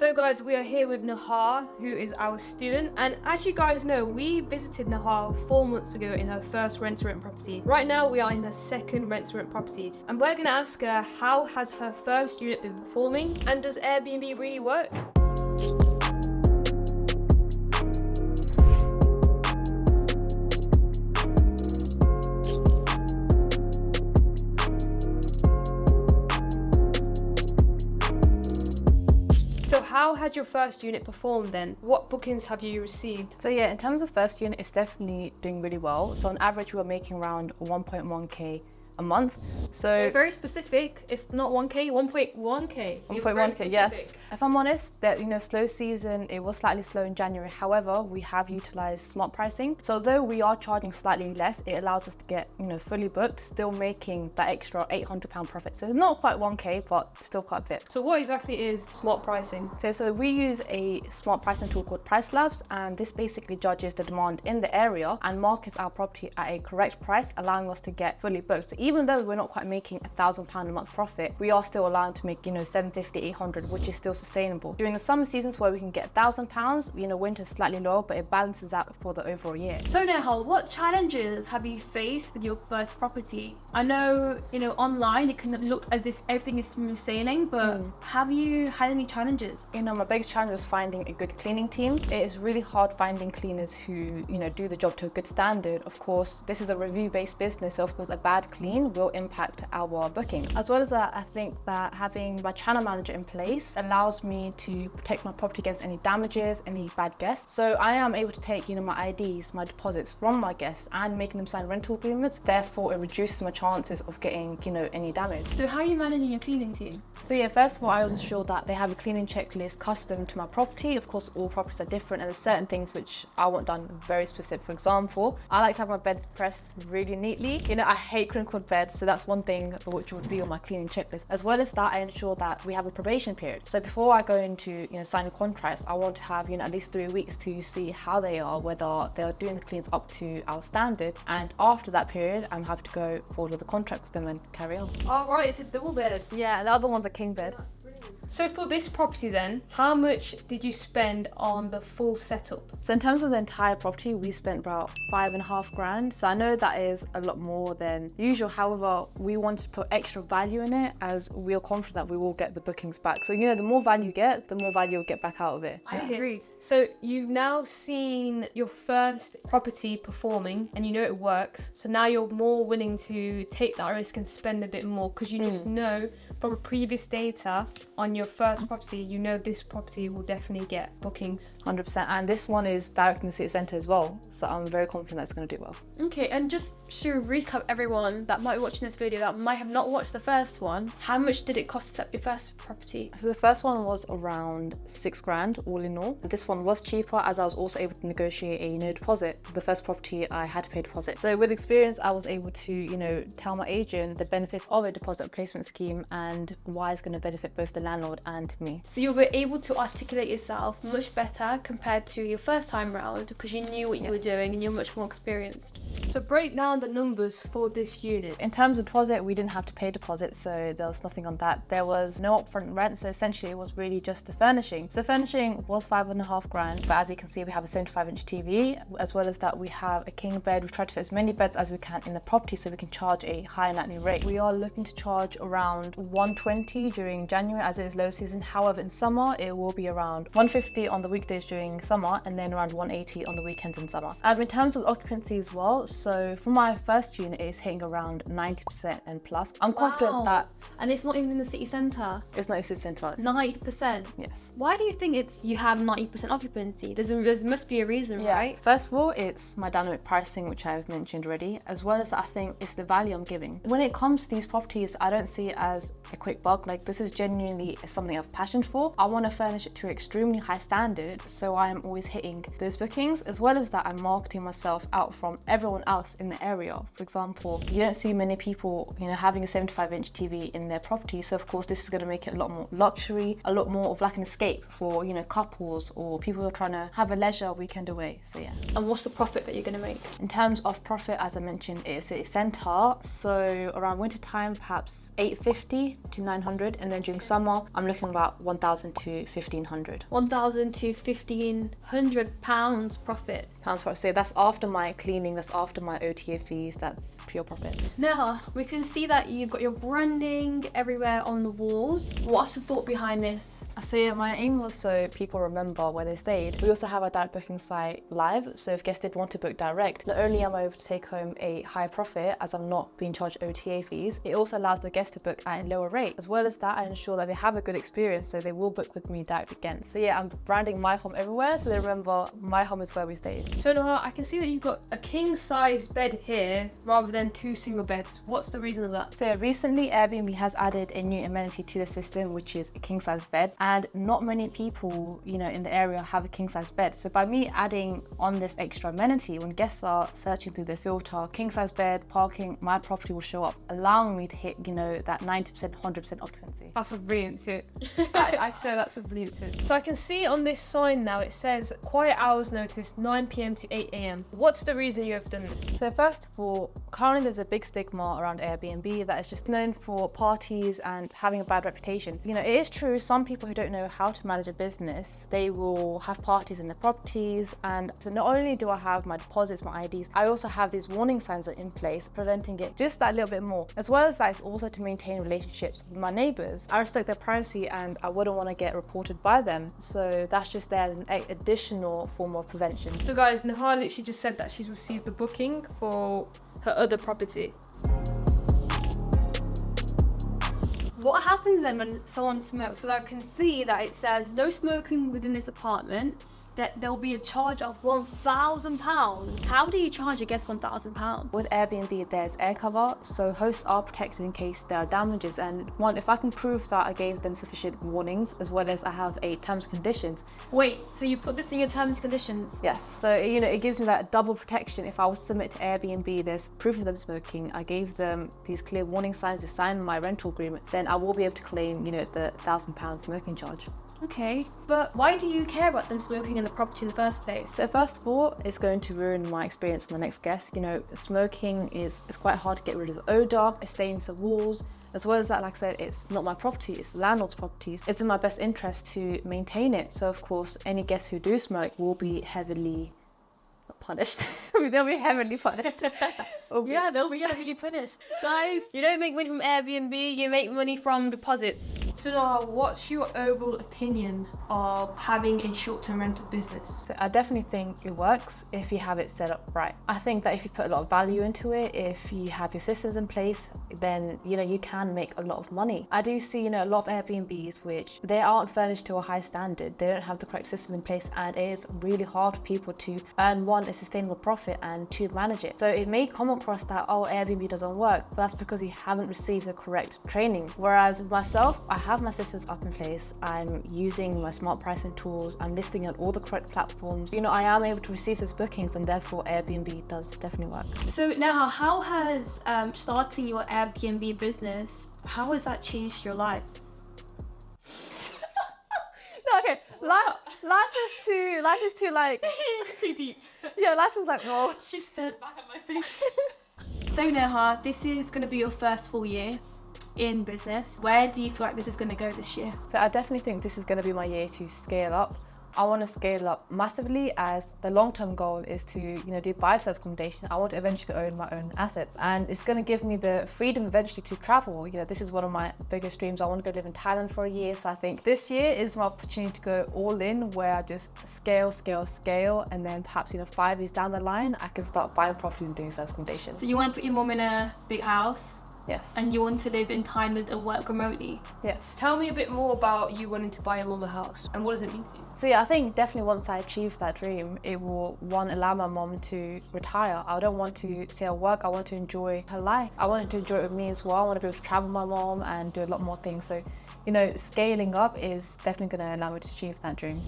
So guys, we are here with Nahar, who is our student. And as you guys know, we visited Nahar 4 months ago in her first rent-to-rent property. Right now, we are in her second rent-to-rent property. And we're gonna ask her, how has her first unit been performing? And does Airbnb really work? So how had your first unit performed then? What bookings have you received? So yeah, in terms of first unit, it's definitely doing really well. So on average, we were making around 1.1k a month. So Very specific. It's not 1k, 1.1k. 1.1k, yes. If I'm honest, that slow season, it was slightly slow in January. However, we have utilized smart pricing. So although we are charging slightly less, it allows us to get fully booked, still making that extra £800 profit. So it's not quite 1k, but still quite a bit. So what exactly is smart pricing? So we use a smart pricing tool called Price Labs, and this basically judges the demand in the area and markets our property at a correct price, allowing us to get fully booked. So even though we're not quite making £1,000 a month profit, we are still allowed to make 750, 800, which is still sustainable. During the summer seasons where we can get £1,000, winter's slightly lower, but it balances out for the overall year. So Nehal, what challenges have you faced with your first property? I know, online it can look as if everything is smooth sailing, but have you had any challenges? My biggest challenge was finding a good cleaning team. It is really hard finding cleaners who, do the job to a good standard. Of course, this is a review-based business, so of course a bad clean will impact our booking. As well as that, I think that having my channel manager in place allows me to protect my property against any damages, any bad guests. So I am able to take, my IDs, my deposits from my guests and making them sign rental agreements. Therefore, it reduces my chances of getting, any damage. So how are you managing your cleaning team? So yeah, first of all, I was ensure that they have a cleaning checklist custom to my property. Of course, all properties are different and there's certain things which I want done very specific. For example, I like to have my beds pressed really neatly. I hate crinkled beds, so that's one thing which would be on my cleaning checklist. As well as that, I ensure that we have a probation period. So before I go into signing contracts, I want to have at least 3 weeks to see how they are, whether they are doing the cleans up to our standard. And after that period, I'm happy to go forward with the contract with them and carry on. Oh right, it's a double bed. Yeah, the other one's a king bed. So for this property then, how much did you spend on the full setup? So in terms of the entire property, we spent about £5.5 grand. So I know that is a lot more than usual. However, we want to put extra value in it as we are confident that we will get the bookings back. So the more value you get, the more value you'll get back out of it. I agree. So you've now seen your first property performing and it works. So now you're more willing to take that risk and spend a bit more because you just know from previous data on your first property, this property will definitely get bookings. 100%. And this one is direct in the city centre as well. So I'm very confident that it's going to do well. Okay, and just to recap everyone that might be watching this video that might have not watched the first one, how much did it cost to set up your first property? So the first one was around £6 grand all in all. This one was cheaper as I was also able to negotiate a no deposit. The first property I had to pay a deposit. So with experience, I was able to, tell my agent the benefits of a deposit replacement scheme and why it's going to benefit both the landlord and me. So you were able to articulate yourself much better compared to your first time round because you knew what you were doing and you're much more experienced. So break down the numbers for this unit. In terms of deposit, we didn't have to pay deposit, so there was nothing on that. There was no upfront rent, so essentially it was really just the furnishing. So furnishing was £5.5 grand, but as you can see, we have a 75-inch TV. As well as that, we have a king bed. We've tried to fit as many beds as we can in the property so we can charge a higher nightly rate. We are looking to charge around 120 during January as it is low season. However, in summer, it will be around 150 on the weekdays during summer and then around 180 on the weekends in summer. In terms of occupancy as well, so for my first unit, it's hitting around 90% and plus. I'm confident that... And it's not even in the city centre? It's not in the city centre. 90%? Yes. Why do you think you have 90% occupancy? There must be a reason, right? First of all, it's my dynamic pricing, which I've mentioned already, as well as I think it's the value I'm giving. When it comes to these properties, I don't see it as a quick buck. This is genuinely something I've passionate for. I want to furnish it to an extremely high standard, so I am always hitting those bookings. As well as that, I'm marketing myself out from everyone else in the area. For example, you don't see many people, having a 75-inch TV in their property. So of course, this is going to make it a lot more luxury, a lot more of an escape for, couples or people who are trying to have a leisure weekend away. So yeah. And what's the profit that you're going to make? In terms of profit, as I mentioned, it's a centre. So around winter time, perhaps 850 to 900, and then during summer I'm looking about 1,000 to 1,500. 1,000 to 1,500 pounds profit. So that's after my cleaning, that's after my OTA fees, that's pure profit. Neha, we can see that you've got your branding everywhere on the walls. What's the thought behind this? So yeah, my aim was so people remember where they stayed. We also have our direct booking site live, so if guests did want to book direct, not only am I able to take home a high profit as I'm not being charged OTA fees, it also allows the guest to book at a lower rate. As well as that, I ensure that they have a good experience, so they will book with me direct again. So yeah, I'm branding my home everywhere, so they remember my home is where we stayed. So Neha, I can see that you've got a king size bed here rather than 2 single beds. What's the reason of that? So recently Airbnb has added a new amenity to the system, which is a king size bed, and not many people, in the area have a king size bed. So by me adding on this extra amenity, when guests are searching through the filter, king size bed, parking, my property will show up, allowing me to hit, that 90%, 100% occupancy. That's a brilliant tip. I say that's a brilliant tip. So I can see on this sign now, it says quiet hours notice 9 p.m. to 8 a.m. What's the reason you have done this? So first of all, currently there's a big stigma around Airbnb that is just known for parties and having a bad reputation. It is true, some people who don't know how to manage a business, they will have parties in their properties. And so not only do I have my deposits, my IDs, I also have these warning signs in place, preventing it just that little bit more. As well as that, it's also to maintain relationships with my neighbours. I respect their privacy and I wouldn't want to get reported by them. So that's just there as an additional form of prevention. So guys, Neha literally just said that she's received the booking for her other property. What happens then when someone smokes? So I can see that it says no smoking within this apartment, that there'll be a charge of £1,000. How do you charge a guest £1,000? With Airbnb, there's air cover, so hosts are protected in case there are damages. And if I can prove that I gave them sufficient warnings, as well as I have a terms and conditions. Wait, so you put this in your terms and conditions? Yes, so it gives me that double protection. If I was to submit to Airbnb, there's proof of them smoking, I gave them these clear warning signs to sign my rental agreement, then I will be able to claim, the £1,000 smoking charge. Okay, but why do you care about them smoking in the property in the first place? So first of all, it's going to ruin my experience for my next guest. Smoking is quite hard to get rid of the odour, it stains the walls. As well as that, like I said, it's not my property, it's the landlord's properties. It's in my best interest to maintain it. So of course, any guests who do smoke will be heavily punished. They'll be heavily punished. Yeah, they'll be heavily punished. Guys, you don't make money from Airbnb, you make money from deposits. So now, what's your overall opinion of having a short-term rental business? So I definitely think it works if you have it set up right. I think that if you put a lot of value into it, if you have your systems in place, then you can make a lot of money. I do see a lot of Airbnbs which they aren't furnished to a high standard. They don't have the correct systems in place, and it is really hard for people to earn one, a sustainable profit, and to manage it. So it may come across that Airbnb doesn't work, but that's because you haven't received the correct training. Whereas myself, I have my systems up in place. I'm using my smart pricing tools. I'm listing on all the correct platforms. I am able to receive those bookings, and therefore Airbnb does definitely work. So now, how has starting your Airbnb business, how has that changed your life? No, okay. Life is too like. It's too deep. Yeah, life is like, oh. She stared back at my face. So Neha, this is going to be your first full year in business. Where do you feel like this is going to go this year? So I definitely think this is going to be my year to scale up. I want to scale up massively, as the long-term goal is to, do buy-sell accommodation. I want to eventually own my own assets, and it's going to give me the freedom eventually to travel. This is one of my biggest dreams. I want to go live in Thailand for a year. So I think this year is my opportunity to go all in, where I just scale, and then perhaps 5 years down the line, I can start buying properties and doing self accommodation. So you want to put your mum in a big house? Yes. And you want to live in Thailand and work remotely? Yes. Tell me a bit more about you wanting to buy your mum a house, and what does it mean to you? So yeah, I think definitely once I achieve that dream, it will, one, allow my mom to retire. I don't want to stay at work, I want to enjoy her life. I want her to enjoy it with me as well. I want to be able to travel with my mom and do a lot more things. So, scaling up is definitely going to allow me to achieve that dream.